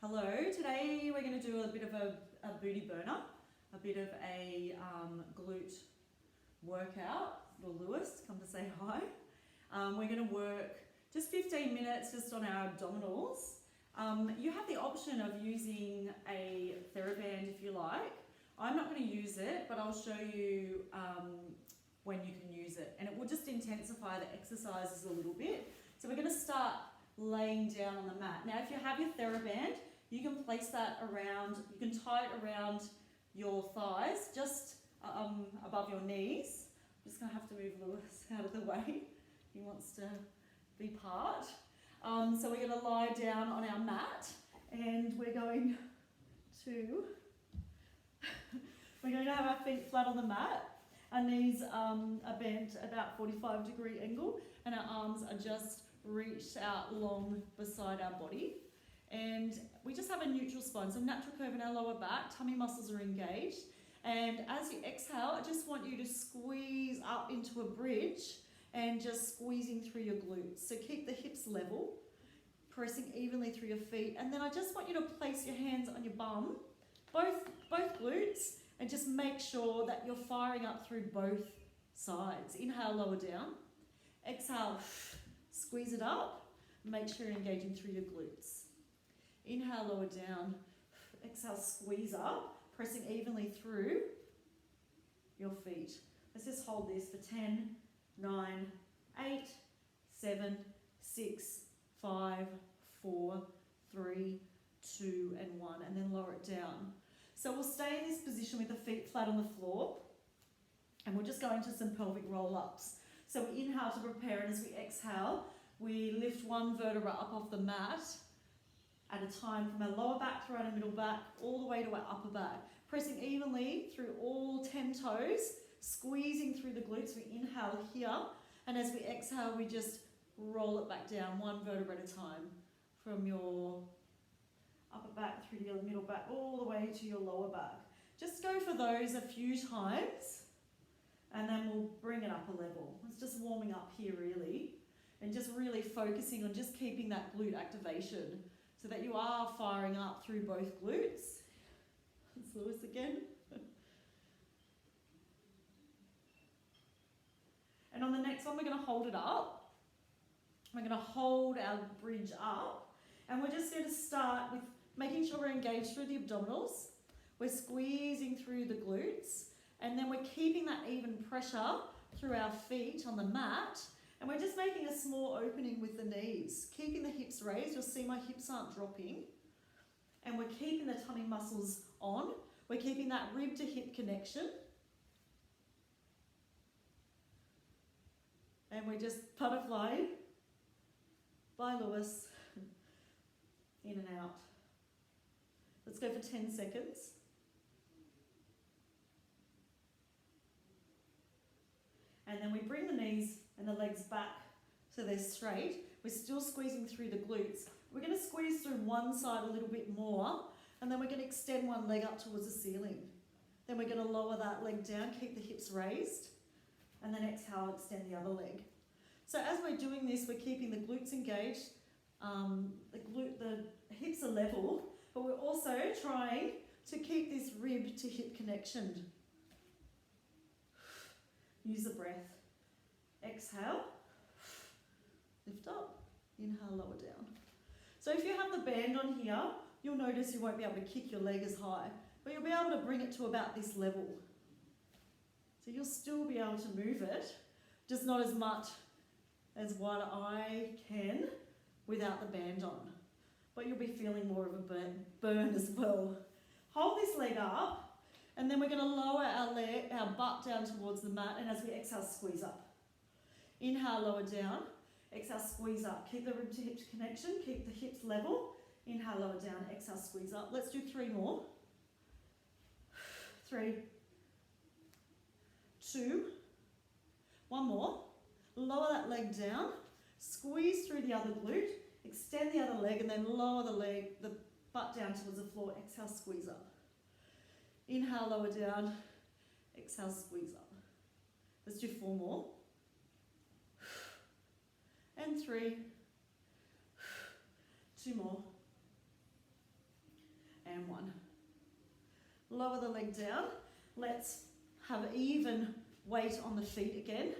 Hello, today we're going to do a bit of a booty burner, a bit of a glute workout. Little Lewis, come to say hi. We're going to work just 15 minutes just on our abdominals. You have the option of using a TheraBand if you like. I'm not going to use it, but I'll show you when you can use it. And it will just intensify the exercises a little bit. So we're going to start laying down on the mat. Now if you have your TheraBand, you can place that around, you can tie it around your thighs, just above your knees. I'm just going to have to move Lewis out of the way. He wants to be part. So we're going to lie down on our mat and we're going to have our feet flat on the mat. Our knees are bent about 45-degree angle and our arms are just reached out long beside our body. And we just have a neutral spine, so natural curve in our lower back, tummy muscles are engaged. And as you exhale, I just want you to squeeze up into a bridge and just squeezing through your glutes. So keep the hips level, pressing evenly through your feet. And then I just want you to place your hands on your bum, both glutes, and just make sure that you're firing up through both sides. Inhale, lower down. Exhale, squeeze it up. Make sure you're engaging through your glutes. Inhale, lower down. Exhale, squeeze up, pressing evenly through your feet. Let's just hold this for 10, 9, 8, 7, 6, 5, 4, 3, 2, and 1, and then lower it down. So we'll stay in this position with the feet flat on the floor, and we'll just go into some pelvic roll-ups. So we inhale to prepare, and as we exhale, we lift one vertebra up off the mat at a time from our lower back through our middle back all the way to our upper back. Pressing evenly through all 10 toes, squeezing through the glutes. We inhale here, and as we exhale, we just roll it back down one vertebra at a time from your upper back through to your middle back all the way to your lower back. Just go for those a few times, and then we'll bring it up a level. It's just warming up here really, and just really focusing on just keeping that glute activation so that you are firing up through both glutes. It's Lewis again. And on the next one, we're going to hold it up. We're going to hold our bridge up, and we're just going to start with making sure we're engaged through the abdominals. We're squeezing through the glutes, and then we're keeping that even pressure through our feet on the mat. And we're just making a small opening with the knees, keeping the hips raised. You'll see my hips aren't dropping. And we're keeping the tummy muscles on. We're keeping that rib to hip connection. And we're just butterflying. Bye, Lewis. In and out. Let's go for 10 seconds. And then we bring the knees and the legs back so they're straight. We're still squeezing through the glutes. We're going to squeeze through one side a little bit more, and then we're going to extend one leg up towards the ceiling. Then we're going to lower that leg down, keep the hips raised, and then exhale, extend the other leg. So as we're doing this, we're keeping the glutes engaged, the hips are level, but we're also trying to keep this rib to hip connection. Use the breath. Exhale, lift up, inhale, lower down. So if you have the band on here, you'll notice you won't be able to kick your leg as high, but you'll be able to bring it to about this level. So you'll still be able to move it, just not as much as what I can without the band on. But you'll be feeling more of a burn as well. Hold this leg up, and then we're going to lower our butt down towards the mat, and as we exhale, squeeze up. Inhale, lower down. Exhale, squeeze up. Keep the rib to hip connection. Keep the hips level. Inhale, lower down. Exhale, squeeze up. Let's do 3 more. 3, 2, 1 more. Lower that leg down. Squeeze through the other glute. Extend the other leg, and then lower the butt down towards the floor. Exhale, squeeze up. Inhale, lower down. Exhale, squeeze up. Let's do 4 more. And 3. 2 more. and 1. Lower the leg down. Let's have even weight on the feet again.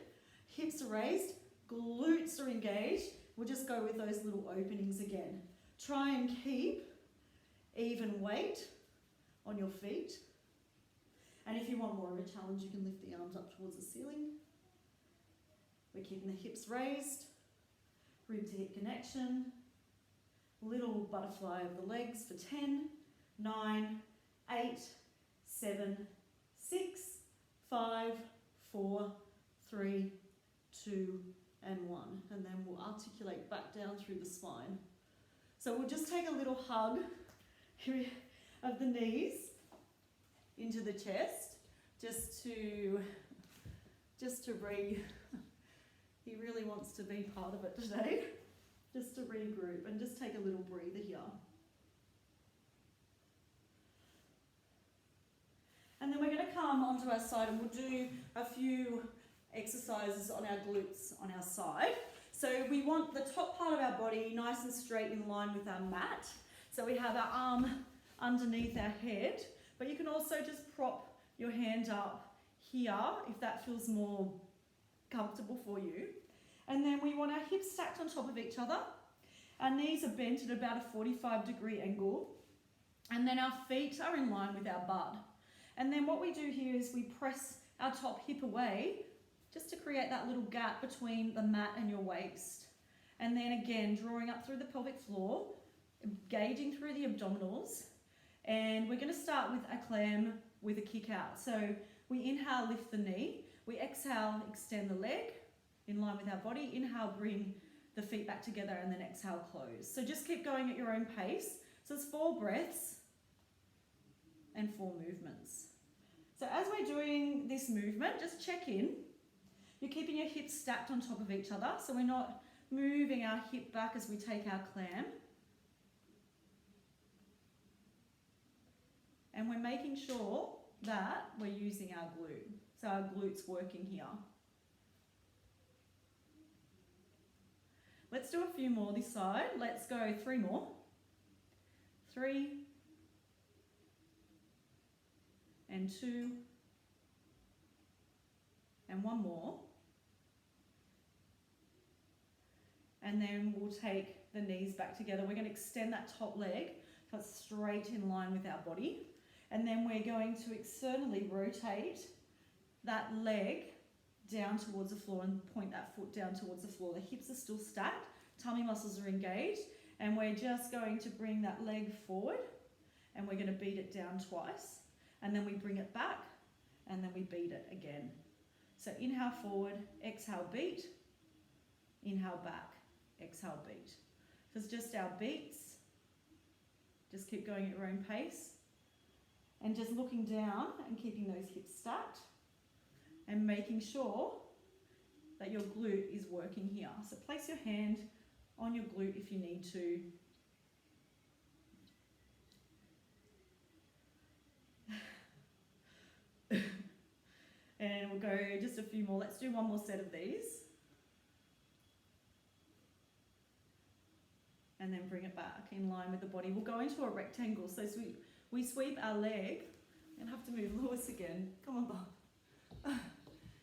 Hips are raised, glutes are engaged. We'll just go with those little openings again. Try and keep even weight on your feet. And if you want more of a challenge, you can lift the arms up towards the ceiling. We're keeping the hips raised, rib to hip connection. Little butterfly of the legs for 10, 9, 8, 7, 6, 5, 4, 3, 2, and 1. And then we'll articulate back down through the spine. So we'll just take a little hug of the knees into the chest, just to he really wants to be part of it today, just to regroup and just take a little breather here. And then we're going to come onto our side and we'll do a few exercises on our glutes on our side. So we want the top part of our body nice and straight in line with our mat. So we have our arm underneath our head, but you can also just prop your hand up here if that feels more comfortable for you. And then we want our hips stacked on top of each other. Our knees are bent at about a 45-degree angle. And then our feet are in line with our butt. And then what we do here is we press our top hip away just to create that little gap between the mat and your waist. And then again, drawing up through the pelvic floor, engaging through the abdominals. And we're going to start with a clam with a kick out. So we inhale, lift the knee. We exhale, extend the leg in line with our body. Inhale, bring the feet back together, and then exhale, close. So just keep going at your own pace. So it's 4 breaths and 4 movements. So as we're doing this movement, just check in. You're keeping your hips stacked on top of each other, so we're not moving our hip back as we take our clam. And we're making sure that we're using our glute. So our glutes working here. Let's do a few more this side. Let's go 3 more. 3 and 2 and 1 more. And then we'll take the knees back together. We're going to extend that top leg so it's straight in line with our body. And then we're going to externally rotate that leg down towards the floor and point that foot down towards the floor. The hips are still stacked, tummy muscles are engaged, and we're just going to bring that leg forward and we're going to beat it down twice. And then we bring it back and then we beat it again. So inhale forward, exhale beat, inhale back, exhale beat. So it's just our beats. Just keep going at your own pace. And just looking down and keeping those hips stacked and making sure that your glute is working here. So place your hand on your glute if you need to. And we'll go just a few more. Let's do 1 more set of these. And then bring it back in line with the body. We'll go into a rectangle. So we sweep our leg and have to move Lewis again. Come on, Bob.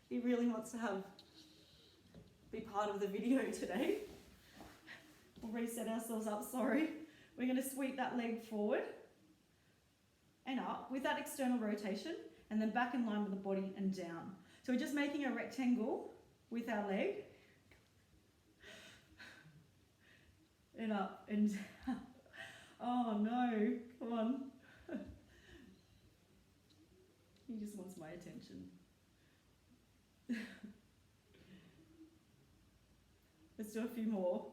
He really wants to be part of the video today. We'll reset ourselves up, sorry. We're going to sweep that leg forward and up with that external rotation and then back in line with the body and down. So we're just making a rectangle with our leg and up and down. Oh no, come on. He just wants my attention. Let's do a few more.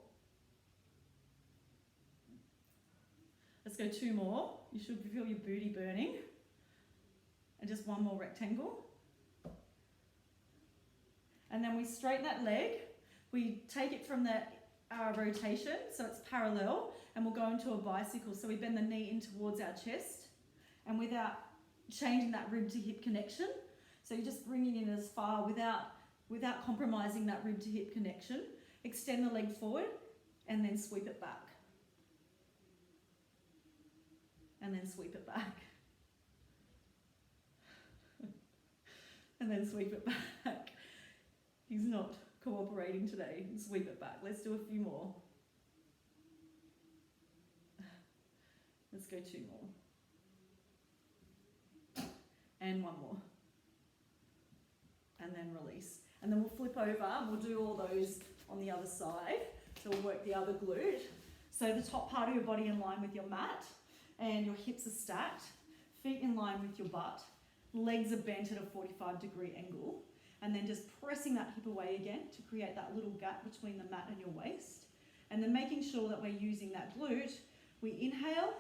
Let's go 2 more. You should feel your booty burning. And just 1 more rectangle. And then we straighten that leg. We take it from the rotation, so it's parallel, and we'll go into a bicycle. So we bend the knee in towards our chest, and without changing that rib to hip connection. So you're just bringing it as far without compromising that rib to hip connection. Extend the leg forward, and then sweep it back. and then sweep it back. And then sweep it back. He's not cooperating today. Sweep it back. Let's do a few more. Let's go 2 more. And 1 more. And then release. And then we'll flip over and we'll do all those on the other side. So we'll work the other glute. So the top part of your body in line with your mat, and your hips are stacked, feet in line with your butt, legs are bent at a 45-degree angle, and then just pressing that hip away again to create that little gap between the mat and your waist. And then making sure that we're using that glute. We inhale,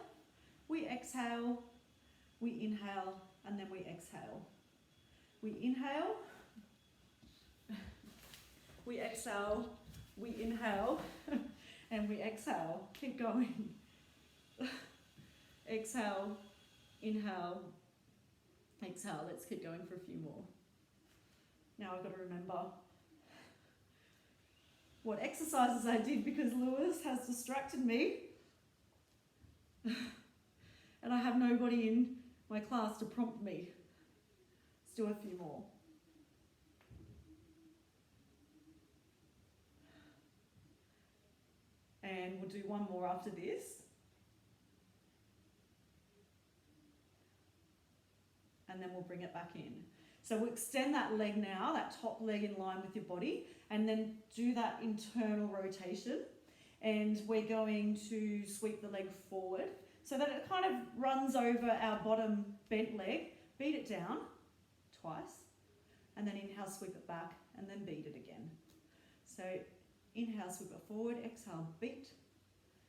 we exhale, we inhale, and then we exhale. We inhale, we exhale, we inhale, and we exhale. Keep going. Exhale, inhale, exhale. Let's keep going for a few more. Now I've got to remember what exercises I did because Lewis has distracted me. And I have nobody in my class to prompt me. Let's do a few more. And we'll do 1 more after this. And then we'll bring it back in. So we'll extend that leg now, that top leg in line with your body, and then do that internal rotation. And we're going to sweep the leg forward so that it kind of runs over our bottom bent leg. Beat it down twice, and then inhale, sweep it back, and then beat it again. So inhale, sweep it forward, exhale, beat.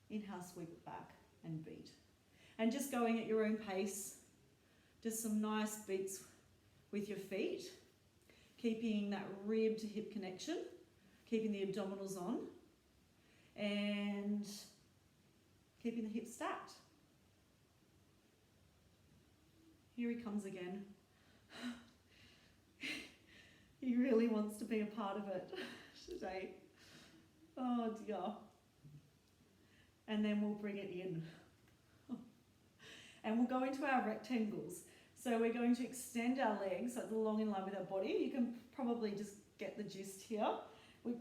Inhale, sweep it back, and beat. And just going at your own pace, just some nice beats with your feet, keeping that rib to hip connection, keeping the abdominals on, and keeping the hips stacked. Here he comes again. He really wants to be a part of it today. Oh dear. And then we'll bring it in. And we'll go into our rectangles. So we're going to extend our legs so it's along in line with our body. You can probably just get the gist here. We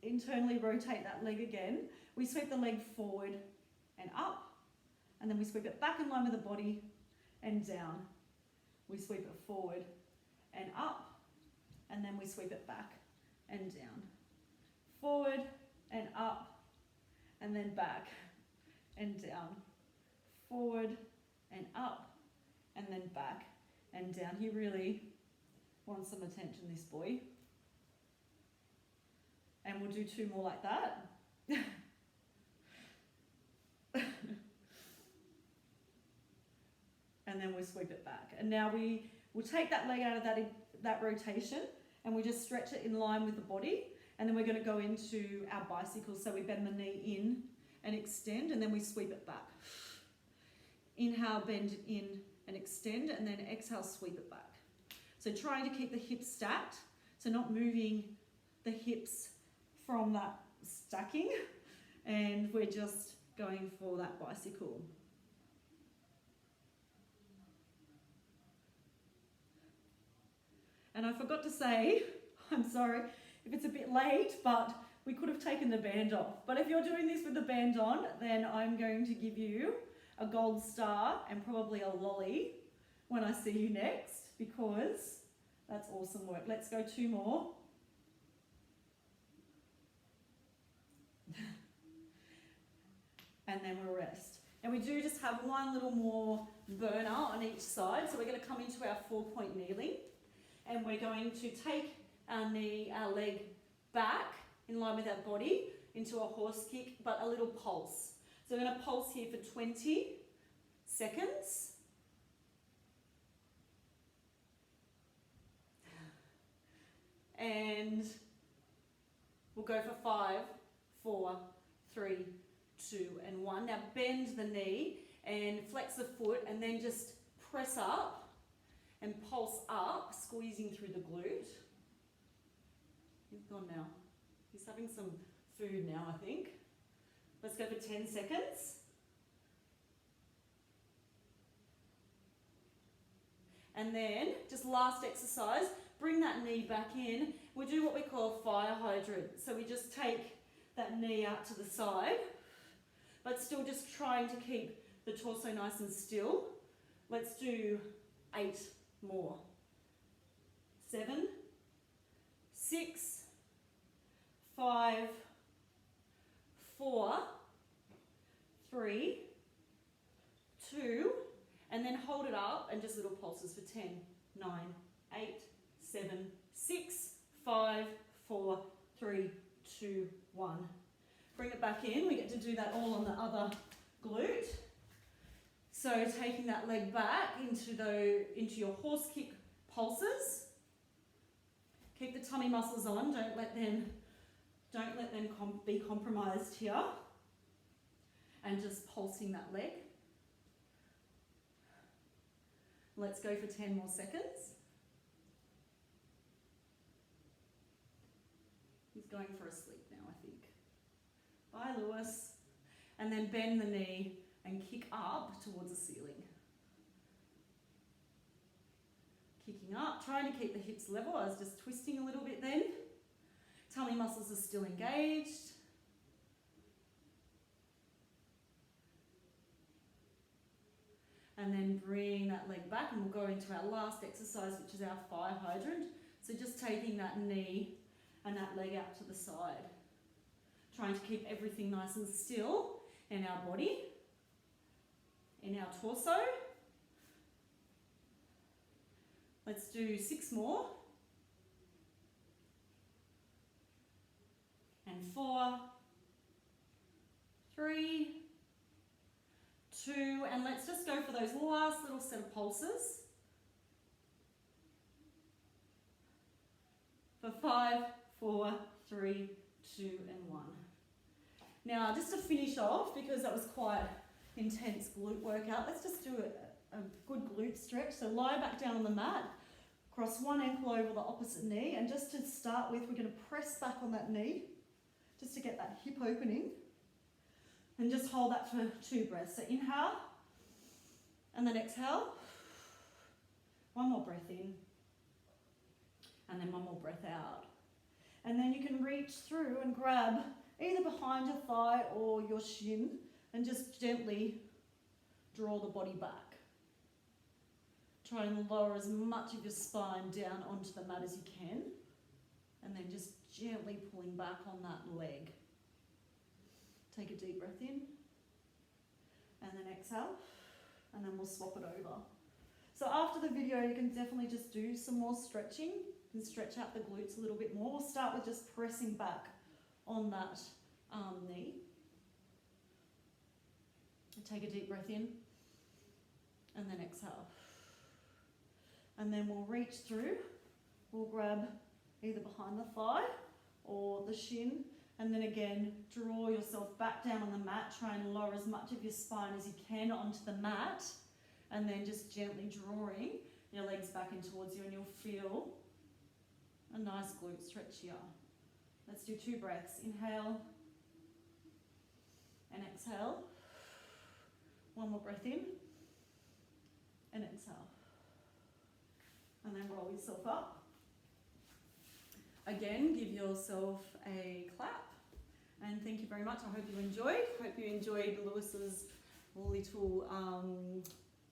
internally rotate that leg again. We sweep the leg forward and up, and then we sweep it back in line with the body and down. We sweep it forward and up, and then we sweep it back and down. Forward and up, and then back and down. Forward and up, and then back and down. He really wants some attention, this boy. And we'll do 2 more like that. And then we sweep it back. And now we will take that leg out of that rotation, and we just stretch it in line with the body. And then we're going to go into our bicycle. So we bend the knee in and extend, and then we sweep it back. Inhale, bend it in and extend, and then exhale, sweep it back. So trying to keep the hips stacked, so not moving the hips from that stacking, and we're just going for that bicycle. And I forgot to say, I'm sorry if it's a bit late, but we could have taken the band off. But if you're doing this with the band on, then I'm going to give you a gold star and probably a lolly when I see you next, because that's awesome work. Let's go 2 more. And then we'll rest. And we do just have 1 little more burner on each side. So we're going to come into our 4-point kneeling, and we're going to take our leg back in line with our body into a horse kick, but a little pulse. So we're going to pulse here for 20 seconds. And we'll go for 5, 4, 3, 2, and 1. Now bend the knee and flex the foot, and then just press up and pulse up, squeezing through the glute. He's gone now. He's having some food now, I think. Let's go for 10 seconds. And then, just last exercise, bring that knee back in. We'll do what we call fire hydrant. So we just take that knee out to the side, but still just trying to keep the torso nice and still. Let's do 8 more. 7, 6, 5, 4, 3, 2, and then hold it up and just little pulses for 10, 9, 8, 7, 6, 5, 4, 3, 2, 1. Bring it back in. We get to do that all on the other glute. So taking that leg back into your horse kick pulses. Keep the tummy muscles on. Don't let them be compromised here. And just pulsing that leg. Let's go for 10 more seconds. He's going for a sleep now, I think. Bye, Lewis. And then bend the knee and kick up towards the ceiling. Kicking up, trying to keep the hips level. I was just twisting a little bit then. Tummy muscles are still engaged. And then bring that leg back and we'll go into our last exercise, which is our fire hydrant. So just taking that knee and that leg out to the side. Trying to keep everything nice and still in our body, in our torso. Let's do 6 more. And 4, 3, 2, and let's just go for those last little set of pulses. For 5, 4, 3, 2, and 1. Now, just to finish off, because that was quite intense glute workout, let's just do a good glute stretch. So lie back down on the mat, cross one ankle over the opposite knee, and just to start with, we're going to press back on that knee, just to get that hip opening. And just hold that for 2 breaths. So inhale, and then exhale. One more breath in, and then one more breath out. And then you can reach through and grab either behind your thigh or your shin, and just gently draw the body back. Try and lower as much of your spine down onto the mat as you can, and then just gently pulling back on that leg. Take a deep breath in, and then exhale, and then we'll swap it over. So after the video, you can definitely just do some more stretching and stretch out the glutes a little bit more. We'll start with just pressing back on that knee. Take a deep breath in, and then exhale. And then we'll reach through. We'll grab either behind the thigh or the shin, and then again, draw yourself back down on the mat. Try and lower as much of your spine as you can onto the mat, and then just gently drawing your legs back in towards you, and you'll feel a nice glute stretch here. Let's do 2 breaths. Inhale and exhale. One more breath in and exhale. And then roll yourself up. Again, give yourself a clap. And thank you very much. I hope you enjoyed. Hope you enjoyed Lewis's little